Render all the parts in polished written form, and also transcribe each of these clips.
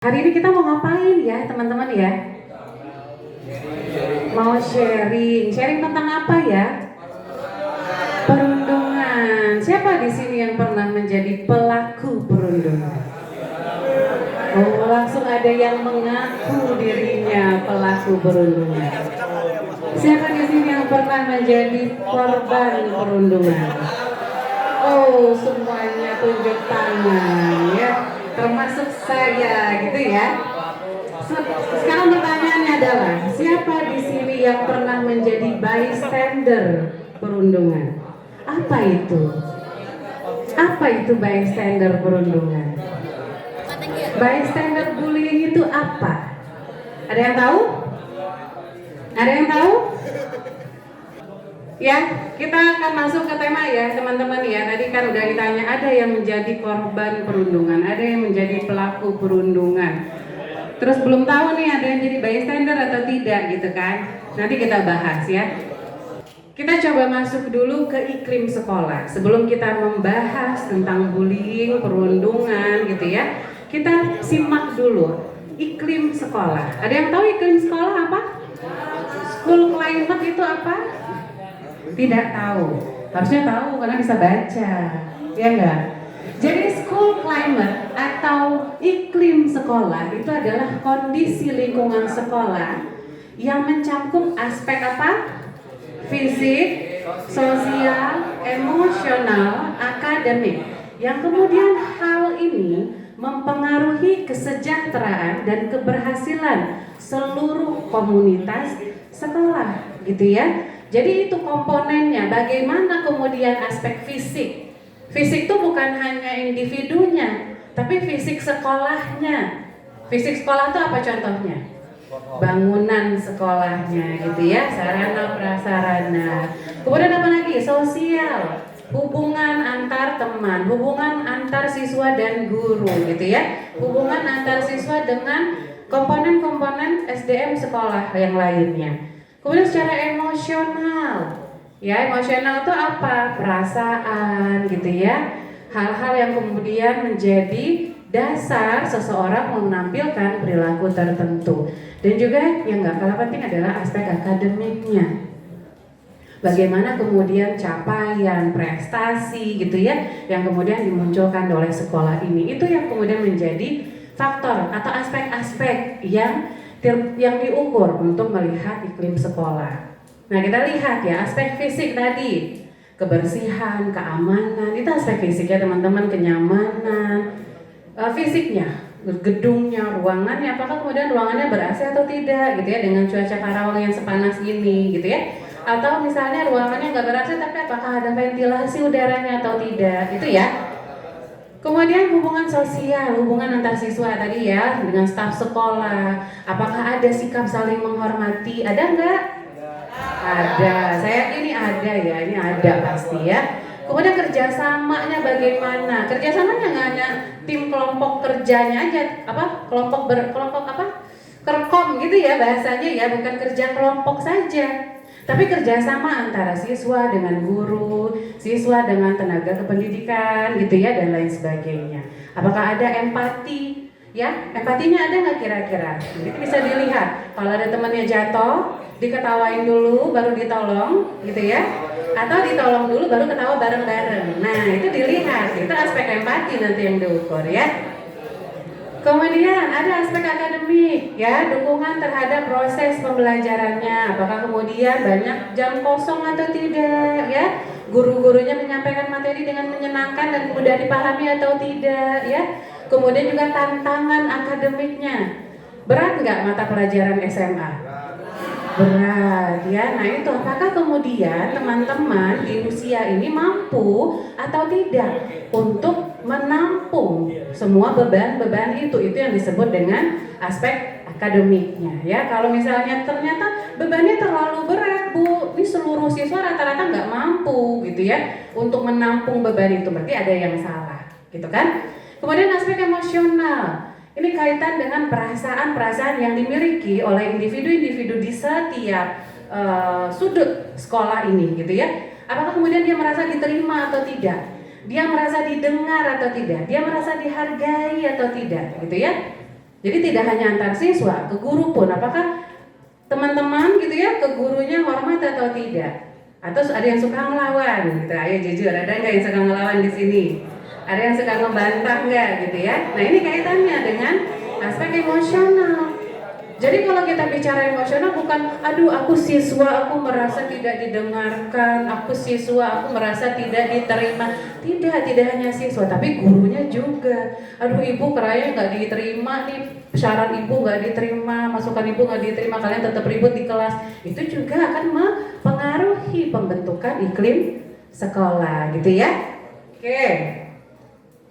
Hari ini kita mau ngapain ya teman-teman ya? Mau sharing tentang apa ya? Perundungan. Siapa di sini yang pernah menjadi pelaku perundungan? Oh, langsung ada yang mengaku dirinya pelaku perundungan. Siapa di sini yang pernah menjadi korban perundungan? Oh, semuanya tunjuk tangan ya, termasuk saya gitu ya. Sekarang pertanyaannya adalah, siapa di sini yang pernah menjadi bystander perundungan? Apa itu? Apa itu bystander perundungan? Bystander bullying itu apa? Ada yang tahu? Ada yang tahu? Ya, kita akan masuk ke tema ya teman-teman ya. Tadi kan udah ditanya, ada yang menjadi korban perundungan, ada yang menjadi pelaku perundungan. Terus belum tahu nih ada yang jadi bystander atau tidak gitu kan. Nanti kita bahas ya. Kita coba masuk dulu ke iklim sekolah. Sebelum kita membahas tentang bullying, perundungan gitu ya, kita simak dulu iklim sekolah. Ada yang tahu iklim sekolah apa? School climate itu apa? Tidak tahu. Harusnya tahu karena bisa baca. Ya enggak? Jadi school climate atau iklim sekolah itu adalah kondisi lingkungan sekolah yang mencakup aspek apa? Fisik, sosial, emosional, akademik. Yang kemudian hal ini mempengaruhi kesejahteraan dan keberhasilan seluruh komunitas sekolah, gitu ya. Jadi itu komponennya. Bagaimana kemudian aspek fisik? Fisik itu bukan hanya individunya, tapi fisik sekolahnya. Fisik sekolah itu apa contohnya? Bangunan sekolahnya gitu ya, sarana prasarana. Kemudian apa lagi? Sosial, hubungan antar teman, hubungan antar siswa dan guru gitu ya, hubungan antar siswa dengan komponen-komponen SDM sekolah yang lainnya. Kemudian secara emosional, ya emosional itu apa? Perasaan gitu ya, hal-hal yang kemudian menjadi dasar seseorang menampilkan perilaku tertentu. Dan juga yang gak kalah penting adalah aspek akademiknya. Bagaimana kemudian capaian, prestasi gitu ya, yang kemudian dimunculkan oleh sekolah ini. Itu yang kemudian menjadi faktor atau aspek-aspek yang diukur untuk melihat iklim sekolah. Nah kita lihat ya aspek fisik tadi, kebersihan, keamanan, itu aspek fisik ya teman-teman, kenyamanan, fisiknya, gedungnya, ruangannya, apakah kemudian ruangannya ber-AC atau tidak gitu ya, dengan cuaca Karawang yang sepanas ini gitu ya. Atau misalnya ruangannya nggak ber-AC tapi apakah ada ventilasi udaranya atau tidak, itu ya. Kemudian hubungan sosial, hubungan antar siswa tadi ya, dengan staf sekolah. Apakah ada sikap saling menghormati? Ada nggak? Ada. Saya ini ada ya, ini ada pasti ya. Kemudian kerjasamanya bagaimana? Kerjasamanya nggak hanya tim kelompok kerjanya aja, apa? Kelompok apa? Kerkom gitu ya bahasanya ya, bukan kerja kelompok saja. Tapi kerjasama antara siswa dengan guru, siswa dengan tenaga kependidikan gitu ya, dan lain sebagainya. Apakah ada empati? Ya, empatinya ada nggak kira-kira? Itu bisa dilihat. Kalau ada temannya jatuh, diketawain dulu, baru ditolong, gitu ya. Atau ditolong dulu, baru ketawa bareng-bareng. Nah, itu dilihat. Itu aspek empati nanti yang diukur ya. Kemudian ada aspek akademik ya, dukungan terhadap proses pembelajarannya. Apakah kemudian banyak jam kosong atau tidak ya? Guru-gurunya menyampaikan materi dengan menyenangkan dan mudah dipahami atau tidak ya? Kemudian juga tantangan akademiknya. Berat nggak mata pelajaran SMA? Berat ya. Nah itu apakah kemudian teman-teman di usia ini mampu atau tidak untuk menampung semua beban-beban itu yang disebut dengan aspek akademiknya ya. Kalau misalnya ternyata bebannya terlalu berat Bu, ini seluruh siswa rata-rata nggak mampu gitu ya untuk menampung beban itu, berarti ada yang salah gitu kan. Kemudian aspek emosional, ini kaitan dengan perasaan-perasaan yang dimiliki oleh individu-individu di setiap sudut sekolah ini gitu ya. Apakah kemudian dia merasa diterima atau tidak? Dia merasa didengar atau tidak? Dia merasa dihargai atau tidak? Gitu ya. Jadi tidak hanya antar siswa, ke guru pun. Apakah teman-teman gitu ya ke gurunya hormat atau tidak? Atau ada yang suka ngelawan gitu? Ayo jujur, ada nggak yang suka ngelawan di sini? Ada yang suka ngebantah nggak gitu ya? Nah ini kaitannya dengan aspek emosional. Jadi kalau kita bicara emosional bukan, aduh aku siswa, aku merasa tidak didengarkan, aku siswa, aku merasa tidak diterima. Tidak hanya siswa, tapi gurunya juga. Aduh ibu keraya nggak diterima nih, syarat ibu nggak diterima, masukan ibu nggak diterima, kalian tetap ribut di kelas. Itu juga akan mempengaruhi pembentukan iklim sekolah gitu ya. Oke.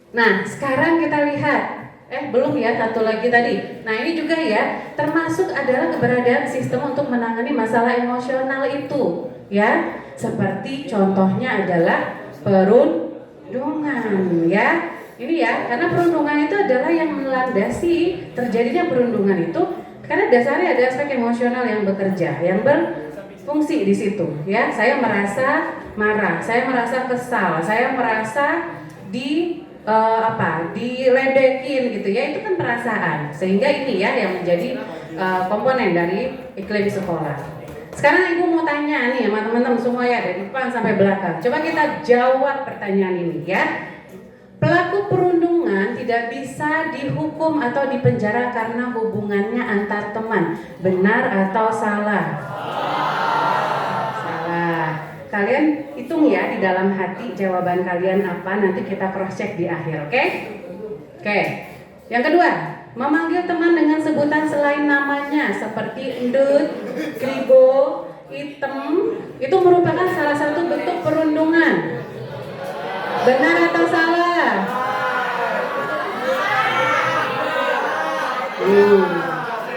Nah sekarang kita lihat. Belum ya, satu lagi tadi. Nah ini juga ya, termasuk adalah keberadaan sistem untuk menangani masalah emosional itu ya. Seperti contohnya adalah perundungan ya. Ini ya, karena perundungan itu adalah yang melandasi terjadinya perundungan itu karena dasarnya ada aspek emosional yang bekerja, yang berfungsi di situ ya. Saya merasa marah, saya merasa kesal, saya merasa diledekin gitu ya, itu kan perasaan. Sehingga ini ya yang menjadi komponen dari iklim sekolah. Sekarang ibu mau tanya nih sama teman-teman semua ya, dari depan sampai belakang. Coba kita jawab pertanyaan ini ya. Pelaku perundungan tidak bisa dihukum atau dipenjara karena hubungannya antar teman. Benar atau salah? Kalian hitung ya di dalam hati jawaban kalian apa, nanti kita cross check di akhir, oke? Oke. Yang kedua, memanggil teman dengan sebutan selain namanya seperti endut, kribo, item, itu merupakan salah satu bentuk perundungan. Benar atau salah?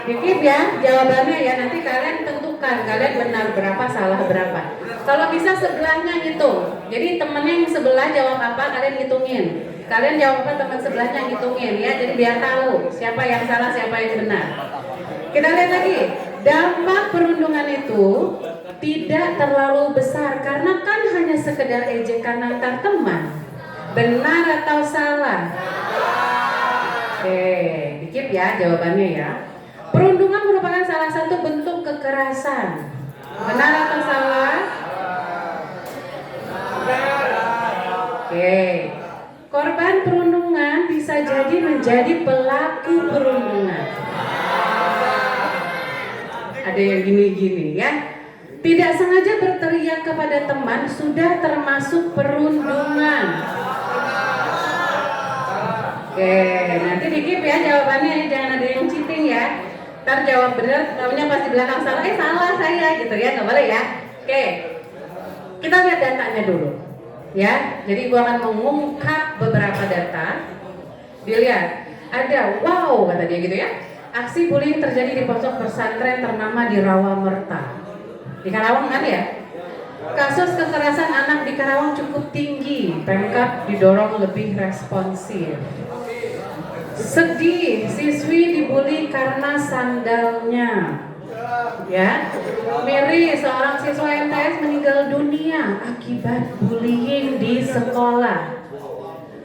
Dikit ya jawabannya ya, nanti kalian tentukan kalian benar berapa, salah berapa. Kalau bisa sebelahnya hitung. Jadi temennya yang sebelah jawab apa kalian hitungin. Kalian jawab apa teman sebelahnya hitungin ya. Jadi biar tahu siapa yang salah, siapa yang benar. Kita lihat lagi. Dampak perundungan itu tidak terlalu besar karena kan hanya sekedar ejekan antar teman. Benar atau salah? Oke, dikit ya jawabannya ya. Perundungan merupakan salah satu bentuk kekerasan. Benar atau salah? Oke. Korban perundungan bisa jadi menjadi pelaku perundungan. Ada yang gini-gini ya. Tidak sengaja berteriak kepada teman sudah termasuk perundungan. Oke, nanti dikip ya jawabannya ya, jangan ada yang cheating ya. Ntar jawab benar, namanya pasti belakang salah, salah saya gitu ya, nggak boleh ya. Oke, kita lihat datanya dulu ya. Jadi gua akan mengungkap beberapa data. Dilihat, ada wow kata dia gitu ya. Aksi bullying terjadi di pojok pesantren ternama di Rawamerta. Di Karawang kan ya? Kasus kekerasan anak di Karawang cukup tinggi. Pemkab didorong lebih responsif. Sedih, siswi dibully karena sandalnya. Ya, Mary, seorang siswa MTS meninggal dunia akibat bullying di sekolah.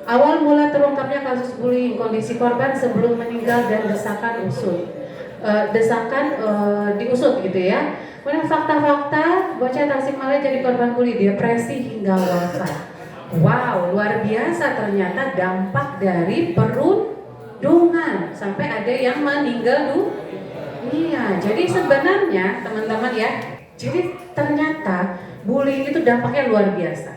Awal mula terungkapnya kasus bullying, kondisi korban sebelum meninggal dan desakan diusut gitu ya. Kemudian fakta-fakta, bocah Tasikmalaya jadi korban bully, depresi hingga wafat. Wow, luar biasa ternyata dampak dari perundungan sampai ada yang meninggal dunia. Jadi sebenarnya teman-teman ya, jadi ternyata bullying itu dampaknya luar biasa.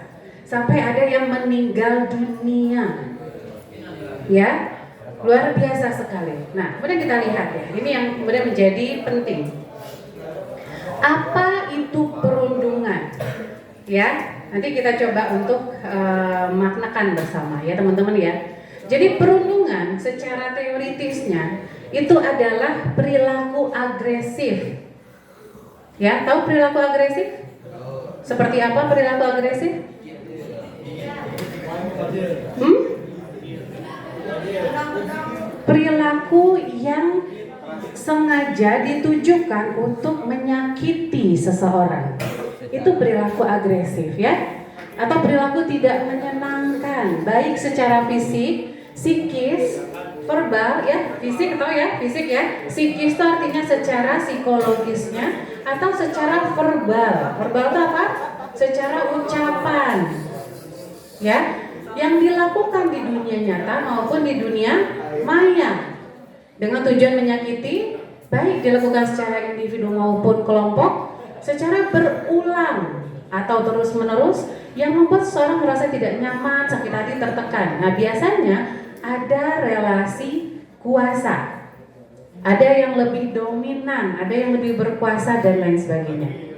Sampai ada yang meninggal dunia. Ya, luar biasa sekali. Nah, kemudian kita lihat ya, ini yang kemudian menjadi penting. Apa itu perundungan? Ya, nanti kita coba untuk maknakan bersama ya teman-teman ya. Jadi perundungan secara teoritisnya itu adalah perilaku agresif. Ya, tahu perilaku agresif? Seperti apa perilaku agresif? Perilaku yang sengaja ditujukan untuk menyakiti seseorang. Itu perilaku agresif ya. Atau perilaku tidak menyenangkan, baik secara fisik, psikis, verbal ya, fisik atau ya, fisik ya. Psikis itu artinya secara psikologisnya atau secara verbal. Verbal itu apa? Secara ucapan. Ya, yang dilakukan di dunia nyata maupun di dunia maya dengan tujuan menyakiti, baik dilakukan secara individu maupun kelompok, secara berulang atau terus-menerus yang membuat seseorang merasa tidak nyaman, sakit hati, tertekan. Nah, biasanya ada relasi kuasa. Ada yang lebih dominan, ada yang lebih berkuasa dan lain sebagainya.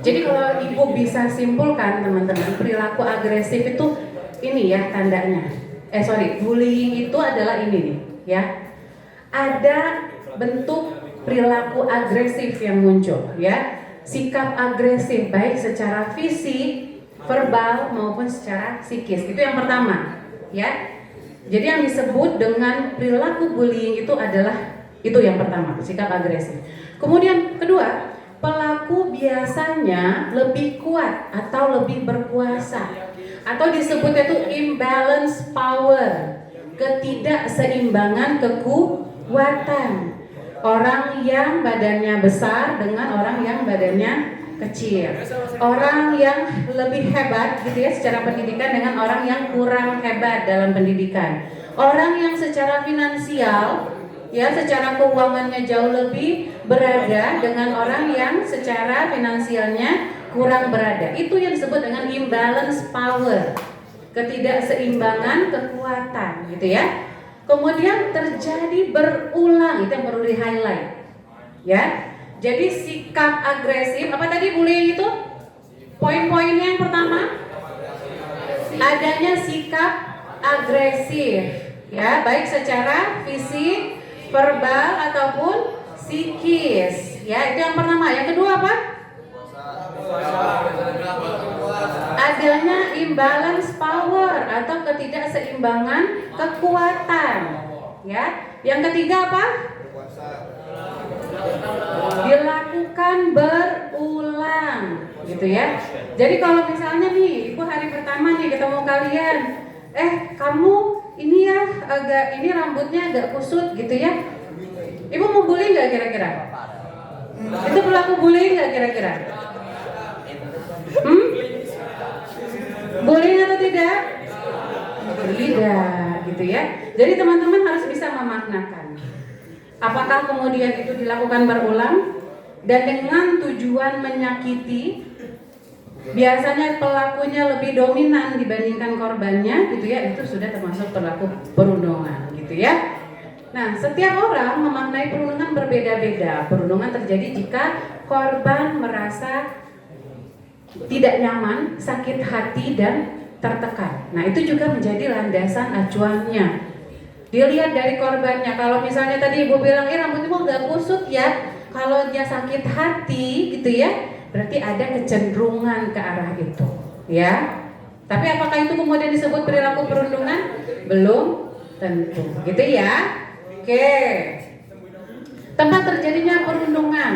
Jadi kalau ibu bisa simpulkan teman-teman, perilaku agresif itu ini ya tandanya. Bullying itu adalah ini nih, ya. Ada bentuk perilaku agresif yang muncul, ya. Sikap agresif baik secara fisik, verbal maupun secara psikis. Itu yang pertama, ya. Jadi yang disebut dengan perilaku bullying itu adalah itu yang pertama, sikap agresif. Kemudian kedua, pelaku biasanya lebih kuat atau lebih berkuasa, atau disebutnya itu imbalance power, ketidakseimbangan kekuatan. Orang yang badannya besar dengan orang yang badannya kecil, orang yang lebih hebat gitu ya secara pendidikan dengan orang yang kurang hebat dalam pendidikan, orang yang secara finansial ya secara keuangannya jauh lebih berada dengan orang yang secara finansialnya kurang berada. Itu yang disebut dengan imbalance power, ketidakseimbangan kekuatan gitu ya. Kemudian terjadi berulang, itu yang perlu di highlight ya. Jadi sikap agresif, apa tadi bullying itu? Poin-poinnya yang pertama, adanya sikap agresif ya, baik secara fisik, verbal ataupun psikis ya. Itu yang pertama. Yang kedua apa? Adanya imbalance power atau ketidakseimbangan kekuatan ya. Yang ketiga apa? Dilakukan berulang gitu ya. Jadi kalau misalnya nih ibu hari pertama nih ketemu kalian, kamu ini ya ini rambutnya agak kusut gitu ya, ibu mau bully nggak kira-kira? Itu perilaku bullying nggak kira-kira? Bullying atau tidak? Tidak gitu ya. Jadi teman-teman harus bisa memaknakan apakah kemudian itu dilakukan berulang dan dengan tujuan menyakiti. Biasanya pelakunya lebih dominan dibandingkan korbannya gitu ya, itu sudah termasuk perilaku perundungan gitu ya. Nah, setiap orang memaknai perundungan berbeda-beda. Perundungan terjadi jika korban merasa tidak nyaman, sakit hati dan tertekan. Nah, itu juga menjadi landasan acuannya. Dilihat dari korbannya. Kalau misalnya tadi ibu bilang, rambutmu nggak kusut ya. Kalau dia sakit hati gitu ya, berarti ada kecenderungan ke arah itu, ya. Tapi apakah itu kemudian disebut perilaku perundungan? Belum tentu, gitu ya. Oke. Tempat terjadinya perundungan,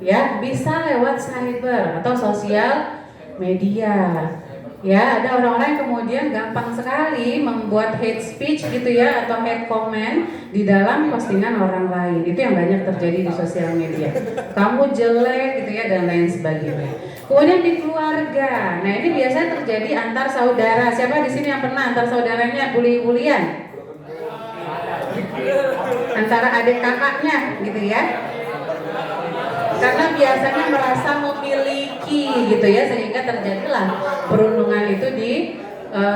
ya, bisa lewat cyber atau sosial media. Ya, ada orang-orang yang kemudian gampang sekali membuat hate speech gitu ya, atau hate comment di dalam postingan orang lain. Itu yang banyak terjadi di sosial media. Kamu jelek gitu ya dan lain sebagainya. Kemudian di keluarga. Nah, ini biasanya terjadi antar saudara. Siapa di sini yang pernah antar saudaranya bully-bulian? Antara adik kakaknya gitu ya. Karena biasanya merasa memiliki gitu ya, sehingga terjadilah perundungan itu di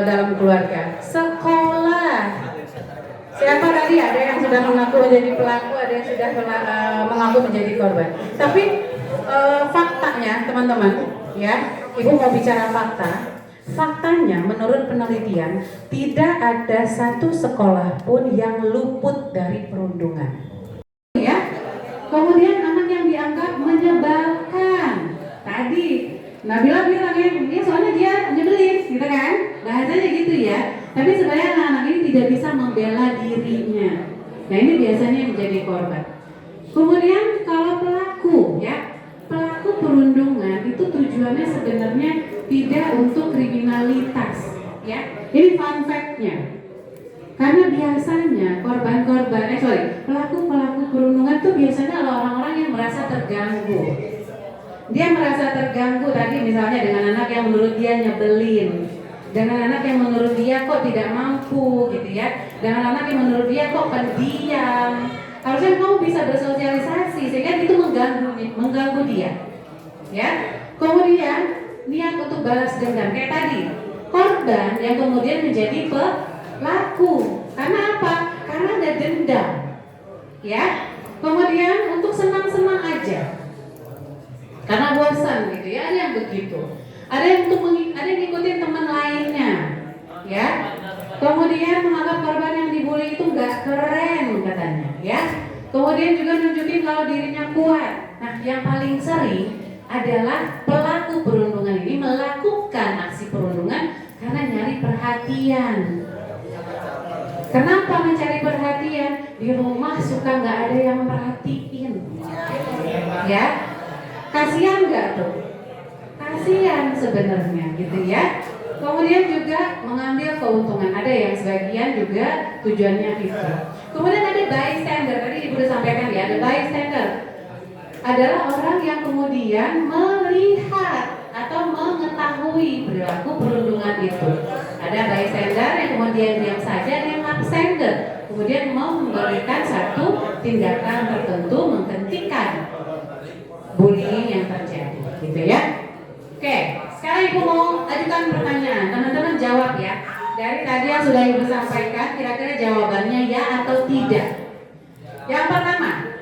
dalam keluarga. Sekolah, siapa tadi ada yang sudah mengaku menjadi pelaku, ada yang sudah mengaku menjadi korban. Tapi faktanya teman-teman ya, ibu mau bicara fakta. Faktanya menurut penelitian tidak ada satu sekolah pun yang luput dari perundungan. Ya. Kemudian anak yang dianggap menyebalkan. Tadi Nabila bilang ya soalnya dia nyebelin gitu kan, bahasanya gitu ya. Tapi sebenarnya anak-anak ini tidak bisa membela dirinya. Nah, ini biasanya yang menjadi korban. Kemudian kalau pelaku ya, pelaku perundungan itu tujuannya sebenarnya tidak untuk kriminalitas ya. Ini fun fact-nya. Karena biasanya pelaku-pelaku perundungan tuh biasanya adalah orang-orang yang merasa terganggu. Dia merasa terganggu tadi misalnya dengan anak yang menurut dia nyebelin, dengan anak yang menurut dia kok tidak mampu gitu ya, dengan anak yang menurut dia kok pendiam. Harusnya kamu bisa bersosialisasi sehingga itu mengganggu dia. Ya. Kemudian niat untuk balas dendam kayak tadi. Korban yang kemudian menjadi pelaku. Karena apa? Karena ada dendam. Ya. Kemudian untuk senang-senang aja. Karena bosan gitu ya, ada yang begitu. Ada yang ngikutin teman lainnya. Ya. Kemudian menganggap korban yang dibully itu nggak keren katanya, ya. Kemudian juga nunjukin kalau dirinya kuat. Nah, yang paling sering adalah pelaku perundungan ini melakukan aksi perundungan karena nyari perhatian. Kenapa mencari perhatian? Di rumah suka nggak ada yang merhatiin, ya. Kasihan nggak tuh? Kasihan sebenarnya, gitu ya. Kemudian juga mengambil keuntungan. Ada yang sebagian juga tujuannya itu. Kemudian ada bystander. Tadi Ibu sudah sampaikan ya, ada bystander. Adalah orang yang kemudian melihat atau mengetahui perilaku perundungan itu. Ada bystander yang kemudian diam saja, ada yang absender. Kemudian memberikan satu tindakan tertentu menghentikan bullying yang terjadi, gitu ya. Oke, sekarang Ibu mau ajukan pertanyaan, teman-teman jawab ya. Dari tadi yang sudah Ibu sampaikan, kira-kira jawabannya ya atau tidak. Yang pertama,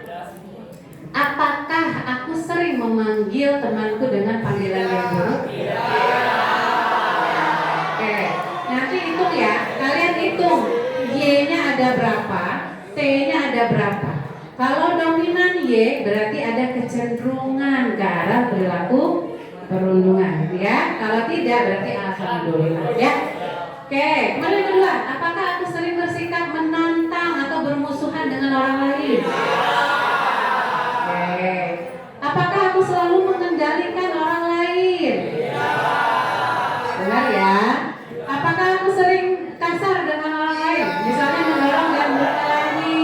apakah aku sering memanggil temanku dengan panggilan yang buruk? Oke, nanti hitung ya. Kalian hitung, Y-nya ada berapa, T-nya ada berapa. Kalau dominan Y, berarti ada kecenderungan ke arah perilaku perundungan, ya. Kalau tidak berarti alhamdulillah, ya. Oke, kemudian yang kedua, apakah aku sering bersikap menantang atau bermusuhan dengan orang lain? Oke. Apakah aku selalu mengendalikan orang lain? Benar ya. Apakah aku sering kasar dengan orang lain? Misalnya mendorong dan berkelahi.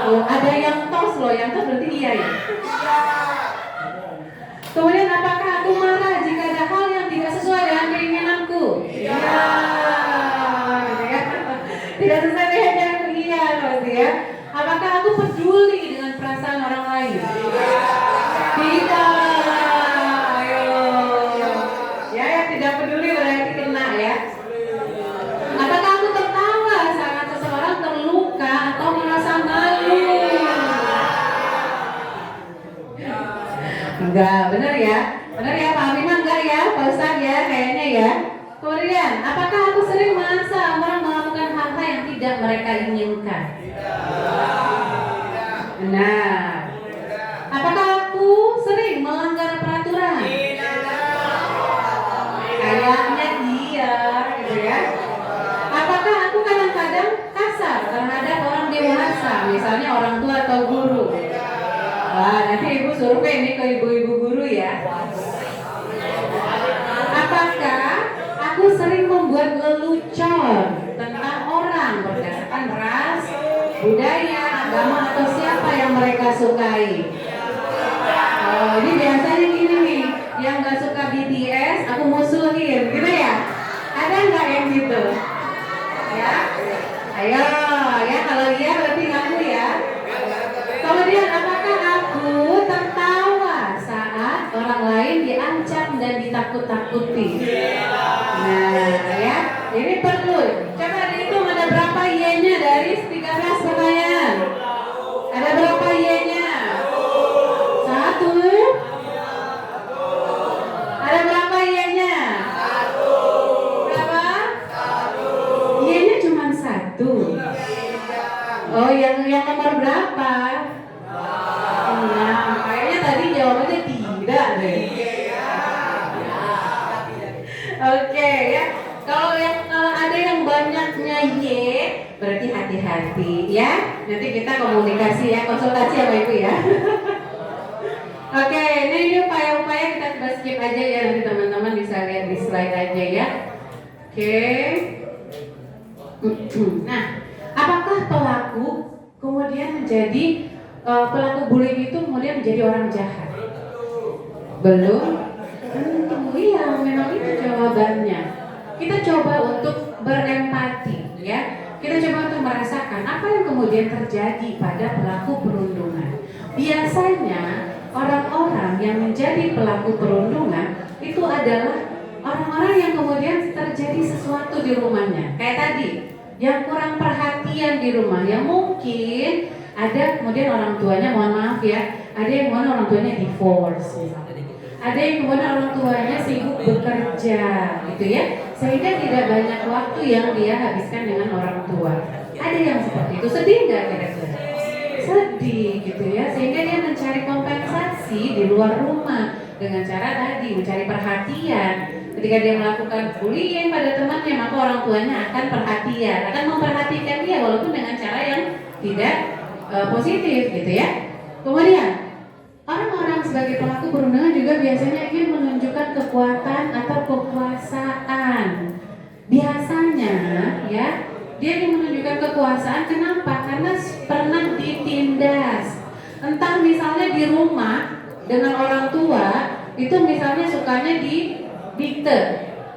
Oh, ada yang tos loh, yang tos berarti iya ya. Kemudian apakah aku marah jika ada hal yang tidak sesuai dengan keinginanku? Iya. Ya. Tidak sesuai dengan keinginan, iya pasti ya. Apakah aku peduli dengan perasaan orang lain? Tidak. Ayo. Ya, yang tidak peduli berarti kena ya. Apakah aku tertawa saat seseorang terluka atau merasa malu? Enggak, benar ya? Benar ya Pak Bima, enggak ya? Pak Ustadz ya, kayaknya ya. Kemudian, apakah aku sering merasa orang melakukan hal-hal yang tidak mereka inginkan? Benar. Apakah aku sering melanggar peraturan? Kayaknya iya, gitu ya. Apakah aku kadang-kadang kasar terhadap orang dewasa, misalnya orang tua atau guru? Wah, nanti Ibu survei ini ke ibu-ibu guru ya. Apakah aku sering membuat lelucon tentang orang berdasarkan ras, budaya, agama atau siapa yang mereka sukai? Oh, ini biasanya gini nih, yang gak suka BTS aku musuhin, gitu ya? Ada nggak yang gitu? Ya, ayo ya, kalau iya berarti ngaku ya. Kemudian apakah aku tertawa saat orang lain diancam dan ditakut-takuti? Nah ya, ini perlu. Coba dihitung ada berapa Y-nya dari 13 pertanyaan. Ada berapa Y-nya? 1. Ada berapa Y-nya? 1. Berapa? Y-nya cuma 1. Oh, yang nomor berapa? Nah, kayaknya tadi jawabannya tidak deh. Oke ya. Kalau ada yang banyaknya Y, berarti hati-hati ya. Nanti kita komunikasi ya, konsultasi sama Ibu ya. Oke, ini upaya-upaya kita coba skip aja ya, nanti teman-teman bisa lihat di slide aja ya. Oke. Nah, apakah pelaku kemudian menjadi pelaku bullying itu kemudian menjadi orang jahat? Belum tentu. Iya, memang itu jawabannya. Kita coba untuk berempati, ya. Kita coba untuk merasakan apa yang kemudian terjadi pada pelaku perundungan. Biasanya orang-orang yang menjadi pelaku perundungan itu adalah orang-orang yang kemudian terjadi sesuatu di rumahnya. Kayak tadi, yang kurang perhatian di rumah, yang mungkin ada kemudian orang tuanya, mohon maaf ya, ada yang kemudian orang tuanya divorce misalnya. Ada yang kemudian orang tuanya sibuk bekerja gitu ya, sehingga tidak banyak waktu yang dia habiskan dengan orang tua. Ada yang seperti itu, sedih nggak kira-kira? Sedih gitu ya, sehingga dia mencari kompensasi di luar rumah dengan cara tadi mencari perhatian. Ketika dia melakukan bullying pada temannya, maka orang tuanya akan perhatian, akan memperhatikan dia walaupun dengan cara yang tidak positif gitu ya. Kemudian orang-orang sebagai pelaku perundungan juga biasanya ingin menunjukkan kekuatan atau kekuasaan. Biasanya ya, dia ingin menunjukkan kekuasaan. Kenapa? Karena pernah ditindas. Entah misalnya di rumah dengan orang tua, itu misalnya sukanya didikte,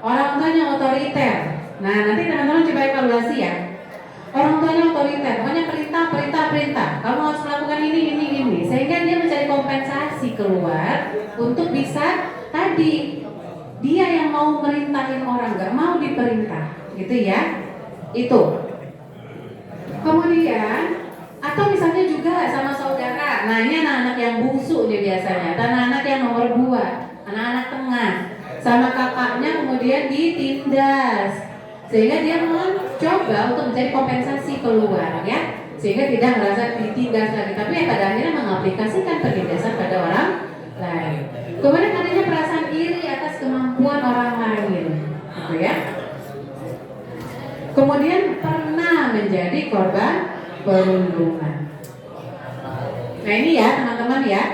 orang tuanya otoriter. Nah, nanti teman-teman coba evaluasi ya. Orang tuanya otoriter, pokoknya perintah. Kamu harus melakukan ini. Sehingga dia mencari kompensasi keluar untuk bisa tadi dia yang mau merintahin orang, gak mau diperintah, gitu ya. Itu. Kemudian atau misalnya juga sama saudara. Nah, ini anak-anak yang bungsu nih biasanya, anak-anak yang nomor 2, anak-anak tengah. Sama kakaknya kemudian ditindas. Sehingga dia mencoba untuk mencari kompensasi keluar ya, sehingga tidak merasa ditindas lagi, tapi ya pada akhirnya mengaplikasikan penindasan pada orang lain. Kemudian adanya perasaan iri atas kemampuan orang lain, gitu ya. Kemudian pernah menjadi korban perundungan. Nah ini ya teman-teman ya.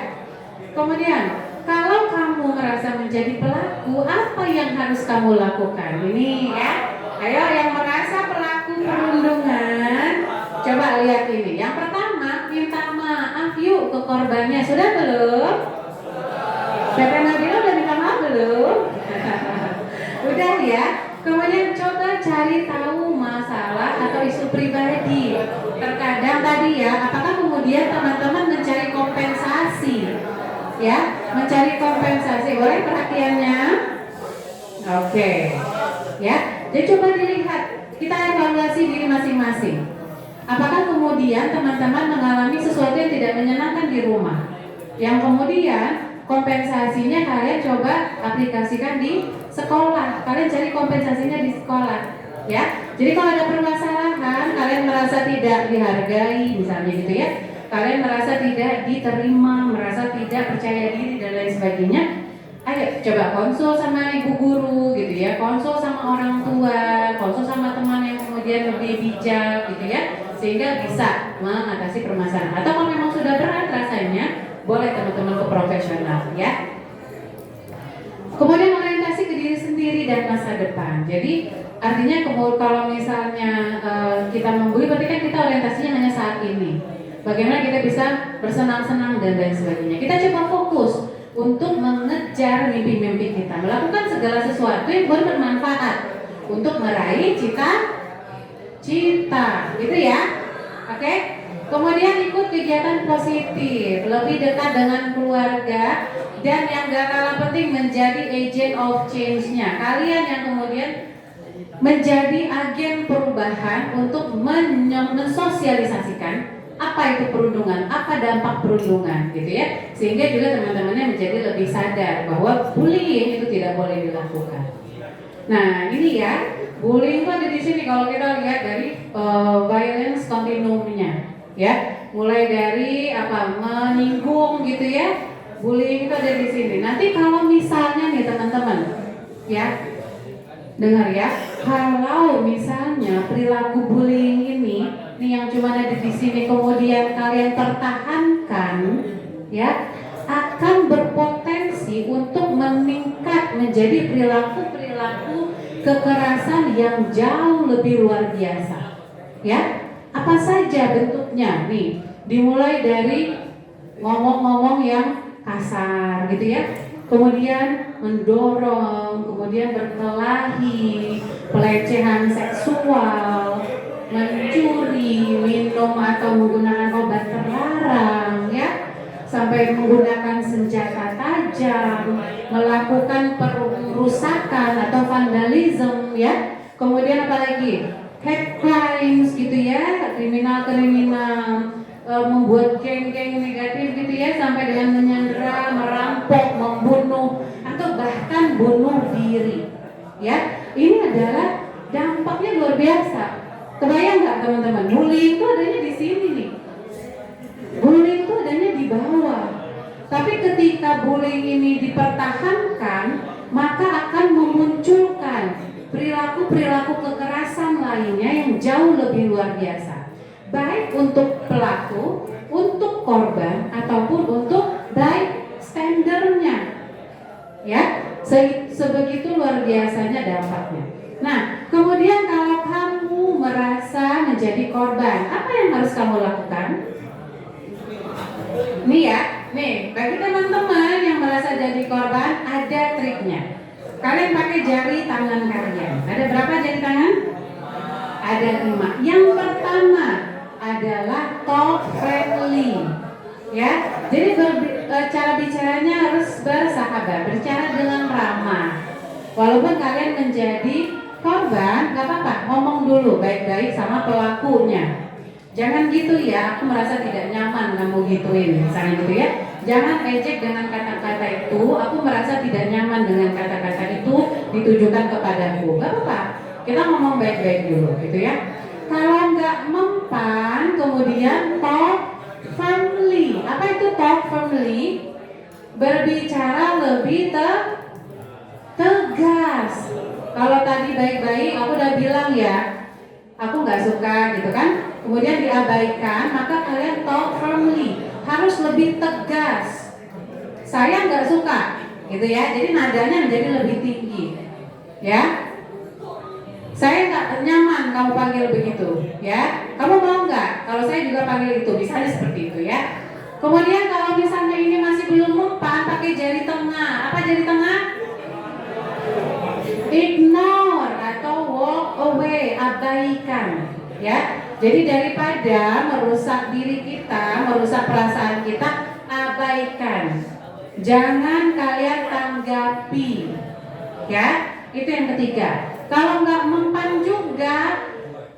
Kemudian kalau kamu merasa menjadi pelaku, apa yang harus kamu lakukan? Ini ya. Ayo yang merasa pelaku perundungan, coba lihat ini. Yang pertama, minta maaf yuk ke korbannya. Sudah belum? Siapa yang bilang udah minta maaf belum? Udah ya. Kemudian coba cari tahu masalah atau isu pribadi. Terkadang tadi ya, apakah kemudian teman-teman mencari kompensasi? Ya, mencari kompensasi. Boleh perhatiannya? Oke. Ya. Jadi coba dilihat, kita evaluasi diri masing-masing. Apakah kemudian teman-teman mengalami sesuatu yang tidak menyenangkan di rumah, yang kemudian kompensasinya kalian coba aplikasikan di sekolah. Kalian cari kompensasinya di sekolah, ya. Jadi kalau ada permasalahan, kalian merasa tidak dihargai, misalnya gitu ya. Kalian merasa tidak diterima, merasa tidak percaya diri dan lain sebagainya. Ayo coba konsul sama ibu guru gitu ya, konsul sama orang tua, konsul sama teman yang kemudian lebih bijak gitu ya, sehingga bisa mengatasi permasalahan. Atau kalau memang sudah berat rasanya, boleh teman-teman ke profesional ya. Kemudian orientasi ke diri sendiri dan masa depan. Jadi artinya kalau misalnya kita membuli, berarti kan kita orientasinya hanya saat ini. Bagaimana kita bisa bersenang-senang dan lain sebagainya. Kita coba fokus untuk mengejar mimpi-mimpi kita, melakukan segala sesuatu yang bermanfaat untuk meraih cita-cita, gitu ya. Oke? Kemudian ikut kegiatan positif, lebih dekat dengan keluarga, dan yang gak kalah penting menjadi agent of change-nya. Kalian yang kemudian menjadi agen perubahan untuk mensosialisasikan apa itu perundungan, apa dampak perundungan gitu ya, sehingga juga teman-temannya menjadi lebih sadar bahwa bullying itu tidak boleh dilakukan. Nah ini ya, bullying itu ada di sini kalau kita lihat dari violence continuumnya ya, mulai dari menyinggung gitu ya, bullying itu ada di sini. Nanti kalau misalnya nih teman-teman ya, dengar ya, kalau misalnya perilaku bullying ini yang cuma ada di sini kemudian kalian pertahankan ya, akan berpotensi untuk meningkat menjadi perilaku kekerasan yang jauh lebih luar biasa. Ya, apa saja bentuknya? Nih, dimulai dari ngomong-ngomong yang kasar gitu ya, kemudian mendorong, kemudian berkelahi, pelecehan seksual, mencuri, minum atau menggunakan obat terlarang ya, sampai menggunakan senjata tajam, melakukan perusakan atau vandalisme ya. Kemudian apalagi? Hate crimes gitu ya, kriminal-kriminal, membuat geng-geng negatif gitu ya, sampai dengan menyandera, merampok, membunuh, atau bahkan bunuh diri. Ya, ini adalah dampaknya luar biasa. Kebayang nggak teman-teman? Bullying itu adanya di sini nih. Bullying itu adanya di bawah. Tapi ketika bullying ini dipertahankan, maka akan memunculkan perilaku-perilaku kekerasan lainnya yang jauh lebih luar biasa. Baik untuk pelaku, untuk korban, ataupun untuk bystandernya. Ya, sebegitu luar biasanya dampaknya. Nah, kemudian kalau kamu merasa menjadi korban, apa yang harus kamu lakukan? Nih ya, nih bagi teman-teman yang merasa jadi korban, ada triknya. Kalian pakai jari tangan kalian. Ada berapa jari tangan? Ada 5. Yang pertama adalah talk friendly. Ya, jadi cara bicaranya harus bersahabat, berbicara dengan ramah. Walaupun kalian menjadi korban, gak apa-apa, ngomong dulu baik-baik sama pelakunya. Jangan gitu ya, aku merasa tidak nyaman kamu gituin, misalnya gitu ya. Jangan ejek dengan kata-kata itu, aku merasa tidak nyaman dengan kata-kata itu ditujukan kepadaku. Gak apa-apa, kita ngomong baik-baik dulu gitu ya. Kalau nggak mempan, kemudian talk firmly. Apa itu talk firmly? Berbicara lebih tegas. Kalau tadi baik-baik, aku udah bilang ya, aku nggak suka gitu kan. Kemudian diabaikan, maka kalian talk firmly, harus lebih tegas. Saya nggak suka, gitu ya. Jadi nadanya menjadi lebih tinggi, ya. Saya nggak nyaman kamu panggil begitu, ya. Kamu mau nggak? Kalau saya juga panggil itu, misalnya seperti itu, ya. Kemudian kalau misalnya ini masih belum mempan, pakai jari tengah. Apa jari tengah? Ignore atau walk away, abaikan, ya. Jadi daripada merusak diri kita, merusak perasaan kita, abaikan. Jangan kalian tanggapi, ya. Itu yang ketiga. Kalau nggak mempan juga,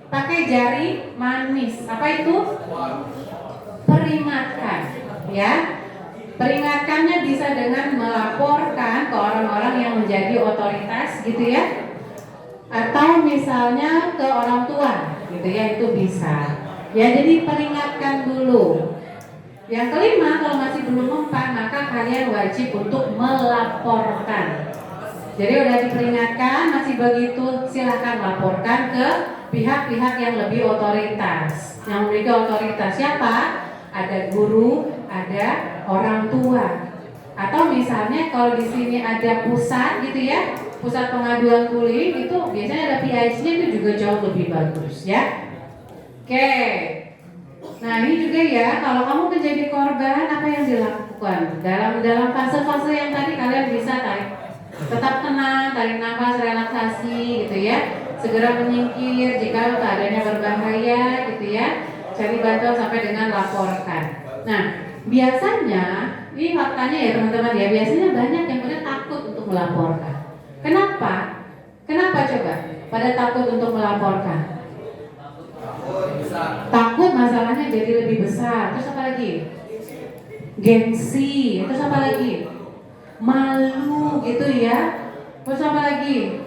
pakai jari manis. Apa itu? Peringatkan, ya. Peringatkannya bisa dengan melaporkan ke orang-orang yang menjadi otoritas, gitu ya. Atau misalnya ke orang tua, gitu ya, itu bisa. Ya, jadi peringatkan dulu. Yang kelima, kalau masih belum mempan, maka kalian wajib untuk melaporkan. Jadi udah diperingatkan, masih begitu, silahkan laporkan ke pihak-pihak yang lebih otoritas, yang memiliki otoritas. Siapa? Ada guru, ada orang tua. Atau misalnya kalau di sini ada pusat, gitu ya. Pusat pengaduan bullying itu biasanya ada PIC-nya, itu juga jauh lebih bagus ya. Oke. Nah ini juga ya, kalau kamu menjadi korban, apa yang dilakukan? Dalam fase-fase yang tadi kalian bisa tetap tenang, tarik nafas, relaksasi gitu ya. Segera menyingkir jika keadaannya berbahaya gitu ya. Cari bantuan sampai dengan laporkan. Nah biasanya, ini faktanya ya teman-teman ya, biasanya banyak yang punya takut untuk melaporkan. Kenapa? Kenapa coba? Pada takut untuk melaporkan. Takut masalahnya jadi lebih besar. Terus apa lagi? Gengsi. Terus apa lagi? Malu gitu ya. Terus apa lagi?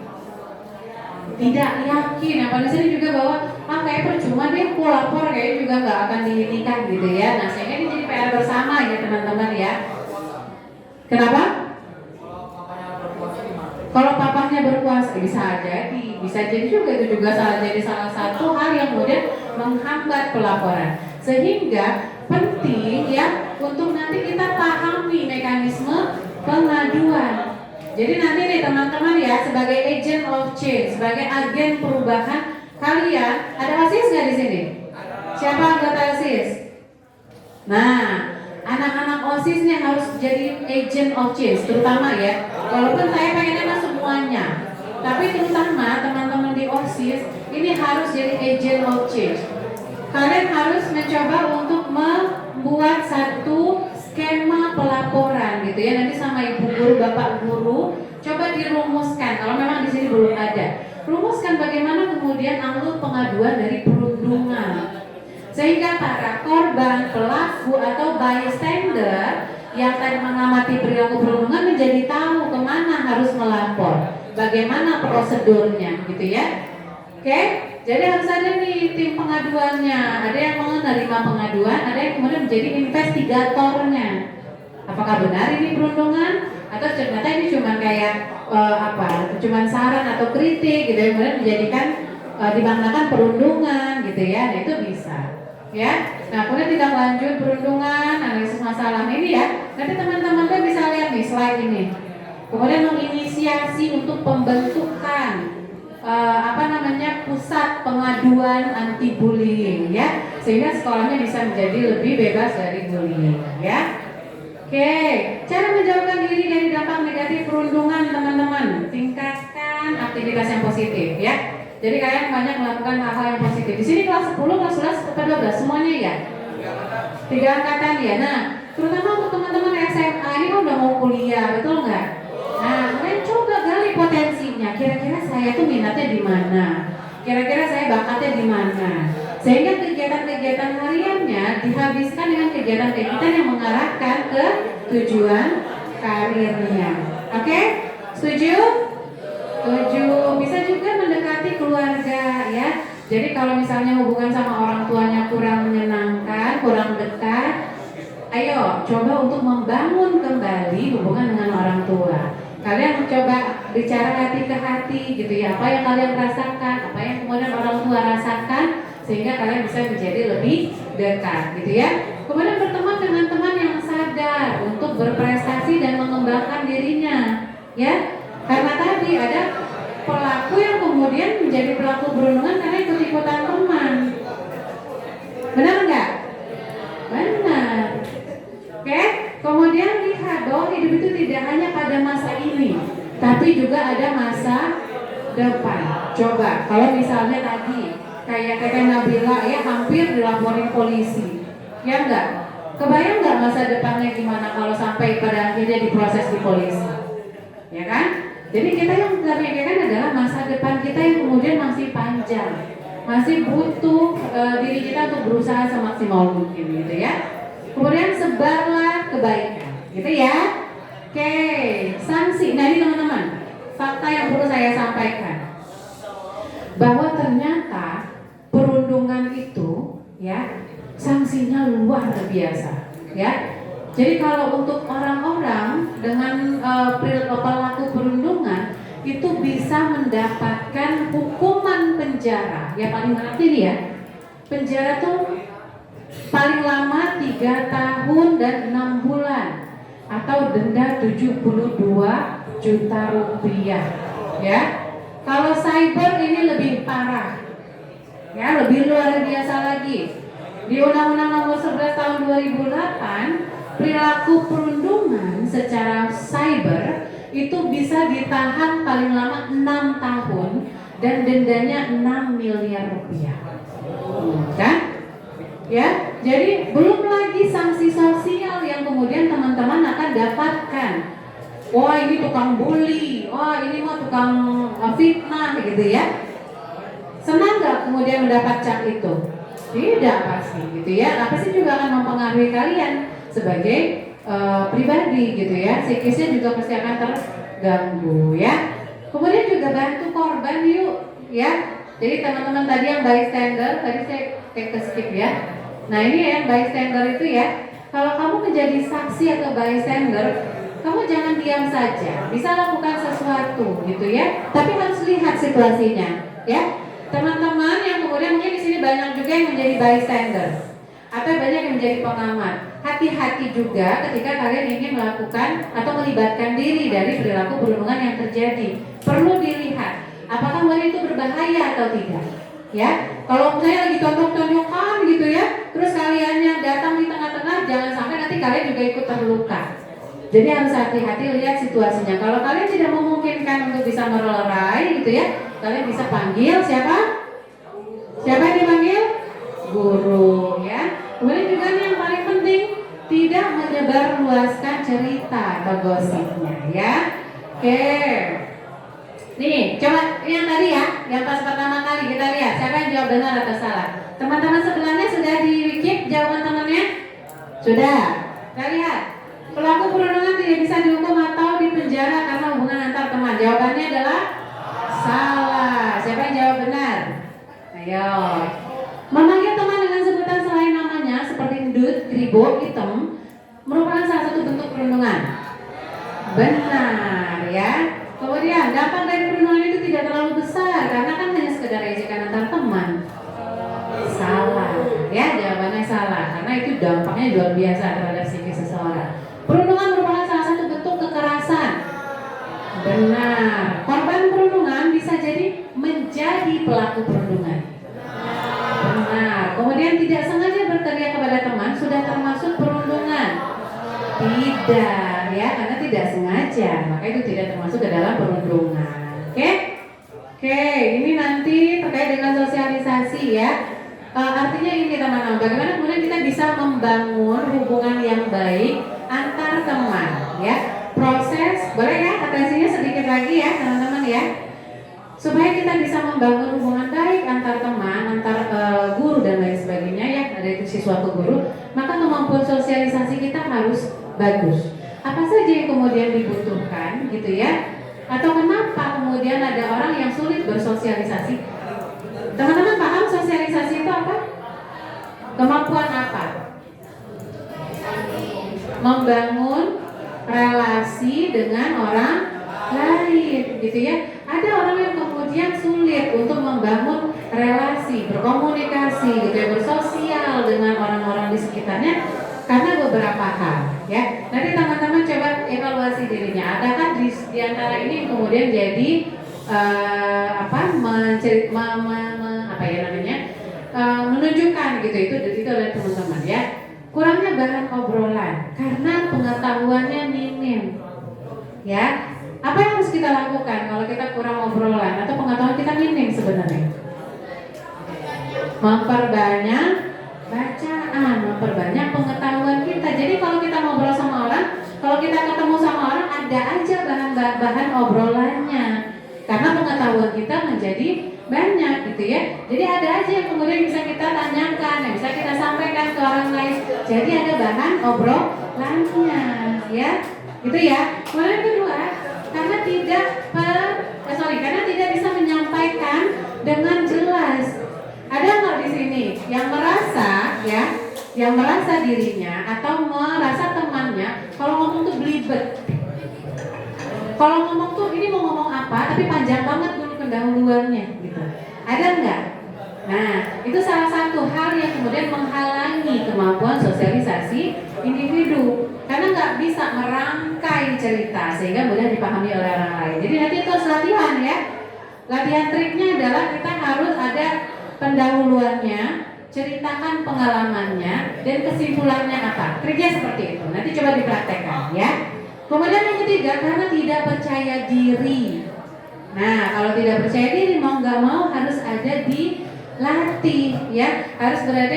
Tidak yakin. Apalagi sini juga bahwa kayak percuma deh aku lapor, kayak juga nggak akan dihentikan gitu ya. Nah sehingga ini jadi PR bersama ya teman-teman ya. Kenapa? Kalau papahnya berkuasa, bisa jadi juga itu juga jadi salah satu hal yang kemudian menghambat pelaporan. Sehingga penting ya untuk nanti kita pahami mekanisme pengaduan. Jadi nanti nih teman-teman ya, sebagai agent of change, sebagai agen perubahan, kalian ada OSIS nggak di sini? Siapa anggota OSIS? Nah, anak-anak OSIS nih harus jadi agent of change, terutama ya. Walaupun saya pengennya semuanya, tapi terutama teman-teman di OSIS ini harus jadi agent of change. Kalian harus mencoba untuk membuat satu skema pelaporan gitu ya, nanti sama ibu guru, bapak guru, coba dirumuskan kalau memang di sini belum ada. Rumuskan bagaimana kemudian alur pengaduan dari perundungan, sehingga para korban, pelaku atau bystander yang tadi mengamati perilaku perundungan menjadi tahu kemana harus melapor, bagaimana prosedurnya gitu ya. Oke, jadi harus ada nih tim pengaduannya, ada yang menerima pengaduan, ada yang kemudian menjadi investigatornya. Apakah benar ini perundungan atau ternyata ini cuma kayak cuma saran atau kritik gitu ya, kemudian menjadikan dimaknakan perundungan gitu ya. Nah, itu bisa ya. Nah, kemudian tidak lanjut perundungan, analisis masalah ini ya. Nanti teman-teman tuh bisa lihat nih slide ini. Kemudian menginisiasi untuk pembentukan pusat pengaduan anti bullying ya, sehingga sekolahnya bisa menjadi lebih bebas dari bullying ya. Oke, cara menjauhkan diri dari dampak negatif perundungan teman-teman, tingkatkan aktivitas yang positif ya. Jadi kalian banyak melakukan hal-hal yang positif. Di sini kelas 10, kelas 11, kelas 12 semuanya ya. 3 angkatan ya. Nah, terutama untuk teman-teman SMA ini kan udah mau kuliah, betul nggak? Nah, kalian coba gali potensinya. Kira-kira saya tuh minatnya di mana? Kira-kira saya bakatnya di mana? Sehingga kegiatan-kegiatan hariannya dihabiskan dengan kegiatan-kegiatan yang mengarahkan ke tujuan karirnya. Oke? Setuju? Setuju. Bisa juga mendekati keluarga ya. Jadi kalau misalnya hubungan sama orang tuanya kurang menyenangkan, kurang dekat, ayo coba untuk membangun kembali hubungan dengan orang tua. Kalian mencoba bicara hati ke hati gitu ya, apa yang kalian rasakan, apa yang kemudian orang tua rasakan, sehingga kalian bisa menjadi lebih dekat gitu ya. Kemudian berteman dengan teman yang sadar untuk berprestasi dan mengembangkan dirinya ya. Karena tadi ada pelaku yang kemudian menjadi pelaku perundungan karena ikut-ikutan teman. Benar nggak? Benar. Oke, kemudian lihat bahwa hidup itu tidak hanya pada masa ini, tapi juga ada masa depan. Coba, kalau misalnya tadi kayak Teteh Nabila ya hampir dilaporin polisi, ya enggak? Kebayang nggak masa depannya gimana kalau sampai pada akhirnya diproses di polisi, ya kan? Jadi kita yang kita pikirkan adalah masa depan kita yang kemudian masih panjang, masih butuh diri kita untuk berusaha semaksimal mungkin gitu ya. Kemudian sebarlah kebaikan, gitu ya. Oke, sanksi. Nah ini teman-teman, fakta yang perlu saya sampaikan, bahwa ternyata perundungan itu, ya, sanksinya luar biasa, ya. Jadi kalau untuk orang-orang dengan pelaku perundungan itu bisa mendapatkan hukuman penjara, ya paling banyak ini ya. Penjara tuh paling lama 3 tahun dan 6 bulan atau denda 72 juta rupiah ya. Kalau cyber ini lebih parah ya, lebih luar biasa lagi. Di Undang-Undang Nomor 11 Tahun 2008, perilaku perundungan secara cyber itu bisa ditahan paling lama 6 tahun dan dendanya 6 miliar rupiah kan? Ya, jadi belum lagi sanksi sosial yang kemudian teman-teman akan dapatkan. Wah ini tukang bully, wah ini mah tukang fitnah gitu ya. Senang nggak kemudian mendapat cap itu? Tidak pasti gitu ya. Nah, pasti juga akan mempengaruhi kalian sebagai pribadi gitu ya. Psikisnya juga pasti akan terganggu ya. Kemudian juga bantu korban yuk ya. Jadi teman-teman tadi yang bystander, tadi saya ke skip ya. Nah ini yang bystander itu ya, kalau kamu menjadi saksi atau bystander, kamu jangan diam saja, bisa lakukan sesuatu gitu ya, tapi harus lihat situasinya ya. Teman-teman yang kemudian mungkin di sini banyak juga yang menjadi bystander, atau banyak yang menjadi pengamat. Hati-hati juga ketika kalian ingin melakukan atau melibatkan diri dari perilaku perundungan yang terjadi. Perlu dilihat apakah murid itu berbahaya atau tidak. Ya, kalau misalnya lagi tonjok-tonjokan gitu ya, terus kalian yang datang di tengah-tengah, jangan sampai nanti kalian juga ikut terluka. Jadi harus hati-hati lihat situasinya. Kalau kalian tidak memungkinkan untuk bisa melerai gitu ya, kalian bisa panggil siapa? Siapa yang dipanggil? Guru ya. Kemudian juga yang paling penting, tidak menyebarluaskan cerita atau gosipnya ya. Oke. Nih, coba yang tadi ya, yang pas pertama kali kita lihat siapa yang jawab benar atau salah. Teman-teman sebelahnya sudah di wiki jawaban temannya? Sudah. Kita lihat. Pelaku perundungan tidak bisa dihukum atau dipenjara karena hubungan antar teman. Jawabannya adalah salah. Siapa yang jawab benar? Ayo. Memanggil teman dengan sebutan selain namanya seperti ndut, kribo, hitam merupakan salah satu bentuk perundungan. Benar ya. Kemudian dampak dari perundungan itu tidak terlalu besar karena kan hanya sekedar ejekan antar teman. Salah ya, jawabannya salah karena itu dampaknya luar biasa terhadap psikis seseorang. Perundungan merupakan salah satu bentuk kekerasan. Benar. Korban perundungan bisa jadi menjadi pelaku perundungan. Benar. Kemudian tidak sengaja berteriak kepada teman sudah termasuk perundungan. Tidak ya, karena tidak sengaja, maka itu tidak termasuk ke dalam perundungan. Oke? Oke, ini nanti terkait dengan sosialisasi ya. Artinya ini teman-teman, bagaimana kemudian kita bisa membangun hubungan yang baik antar teman ya. Proses, boleh ya atensinya sedikit lagi ya teman-teman ya. Supaya kita bisa membangun hubungan baik antar teman, antar guru dan lain sebagainya ya, dari siswa ke guru, maka kemampuan sosialisasi kita harus bagus. Apa saja yang kemudian dibutuhkan gitu ya? Atau kenapa kemudian ada orang yang sulit bersosialisasi? Teman-teman paham sosialisasi itu apa? Kemampuan apa? Membangun relasi dengan orang lain gitu ya. Ada orang yang kemudian sulit untuk membangun relasi, berkomunikasi gitu ya, bersosial dengan orang-orang di sekitarnya karena beberapa hal ya. Nanti teman-teman coba evaluasi dirinya. Adakah di antara ini yang kemudian jadi menunjukkan gitu itu oleh teman-teman ya. Kurangnya bahan obrolan karena pengetahuannya minim ya. Apa yang harus kita lakukan kalau kita kurang obrolan atau pengetahuan kita minim sebenarnya? Memperbanyak bacaan, memperbanyak pengetahuan kita. Jadi kalau kita ngobrol sama orang, kalau kita ketemu sama orang, ada aja bahan obrolannya. Karena pengetahuan kita menjadi banyak gitu ya. Jadi ada aja yang kemudian bisa kita tanyakan, yang bisa kita sampaikan ke orang lain. Jadi ada bahan obrolannya ya. Gitu ya. Kemudian kedua, karena tidak bisa menyampaikan dengan jelas. Ada nggak di sini yang merasa ya, yang merasa dirinya atau merasa temannya kalau ngomong tuh belibet. Kalau ngomong tuh ini mau ngomong apa, tapi panjang banget dulu pendahuluannya gitu. Ada nggak? Nah, itu salah satu hal yang kemudian menghalangi kemampuan sosialisasi individu. Karena nggak bisa merangkai cerita sehingga mudah dipahami oleh orang lain. Jadi nanti itu harus latihan ya. Latihan triknya adalah kita harus ada pendahuluannya, ceritakan pengalamannya dan kesimpulannya apa. Triknya seperti itu. Nanti coba dipraktekkan ya. Kemudian yang ketiga, karena tidak percaya diri. Nah, kalau tidak percaya diri mau nggak mau harus ada dilatih ya. Harus berada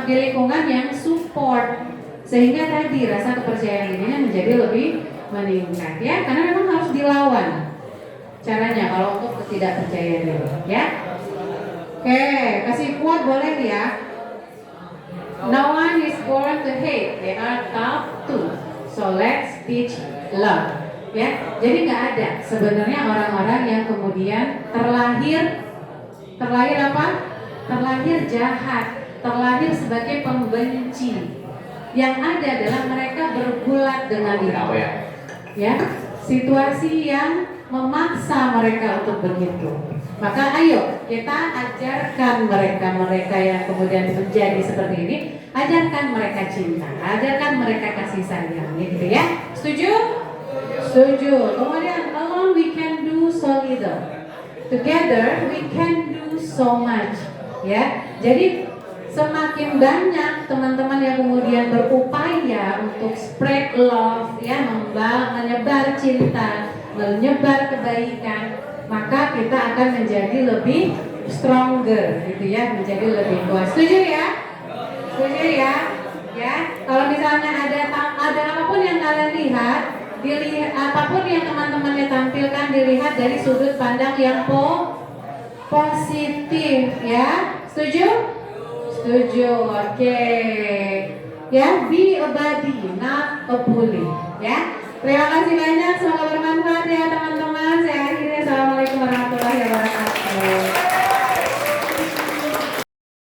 di lingkungan yang support. Sehingga tadi rasa kepercayaan dirinya menjadi lebih meningkat ya, karena memang harus dilawan caranya kalau untuk ketidakpercayaan diri ya. Oke, kasih quote boleh ya. No one is born to hate, they are taught to. So let's teach love. Ya, jadi nggak ada sebenarnya orang-orang yang kemudian terlahir apa? Terlahir jahat, terlahir sebagai pembenci. Yang ada adalah mereka bergulat dengan diri. Ya, situasi yang memaksa mereka untuk begitu. Maka ayo kita ajarkan mereka yang kemudian menjadi seperti ini, ajarkan mereka cinta, ajarkan mereka kasih sayang, gitu ya. Setuju? Setuju. Kemudian alone we can do so little, together we can do so much. Ya, jadi semakin banyak teman-teman yang kemudian berupaya untuk spread love, ya, menyebar cinta, menyebar kebaikan, maka kita akan menjadi lebih stronger, gitu ya, menjadi lebih kuat. Setuju ya? Setuju ya? Ya, kalau misalnya ada apapun yang kalian lihat, apapun yang teman-temannya tampilkan, dilihat dari sudut pandang yang positif, ya. Setuju? Setuju. Oke. Ya, be a buddy, not a bully, ya. Terima kasih banyak. Semoga